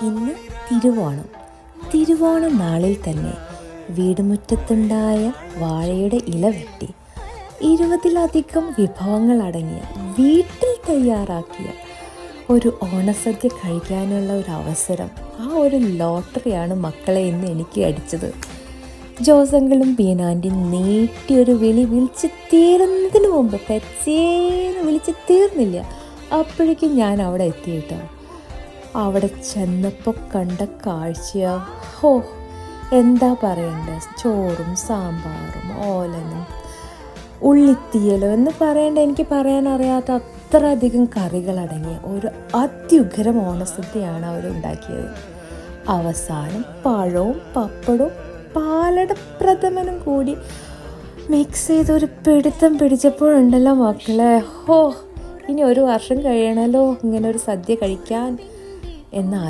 ഇന്ന് തിരുവോണ നാളിൽ തന്നെ വീടുമുറ്റത്തുണ്ടായ വാഴയുടെ ഇല വെട്ടി 20ലധികം വിഭവങ്ങൾ അടങ്ങിയ വീട്ടിൽ തയ്യാറാക്കിയ ഒരു ഓണസദ്യ കഴിക്കാനുള്ള ഒരു അവസരം, ആ ഒരു ലോട്ടറിയാണ് മക്കളെ ഇന്ന് എനിക്ക് അടിച്ചത്. ജോസങ്ങളും ബീനാൻ്റെയും നീട്ടിയൊരു വിളിച്ച് തീരുന്നതിന് മുമ്പ് പെറ്റ്സേന്ന് വിളിച്ച് തീർന്നില്ല. അപ്പോഴേക്കും ഞാൻ അവിടെ എത്തിയിട്ടോ. അവിടെ ചെന്നപ്പോൾ കണ്ട കാഴ്ചയോ, എന്താ പറയണ്ടേ, ചോറും സാമ്പാറും ഓലനും ഉള്ളിത്തീയലും എന്ന് പറയേണ്ട, എനിക്ക് പറയാനറിയാത്ത അത്ര അധികം കറികളടങ്ങിയ ഒരു അത്യുഗ്രം ഓണസദ്യയാണ് അവരുണ്ടാക്കിയത്. അവസാനം പഴവും പപ്പടവും പാലട പ്രഥമനും കൂടി മിക്സ് ചെയ്ത് ഒരു പിടുത്തം പിടിച്ചപ്പോഴുണ്ടല്ലോ മക്കളെ, ഇനി ഒരു വർഷം കഴിയണമല്ലോ ഇങ്ങനെ ഒരു സദ്യ കഴിക്കാൻ എന്ന്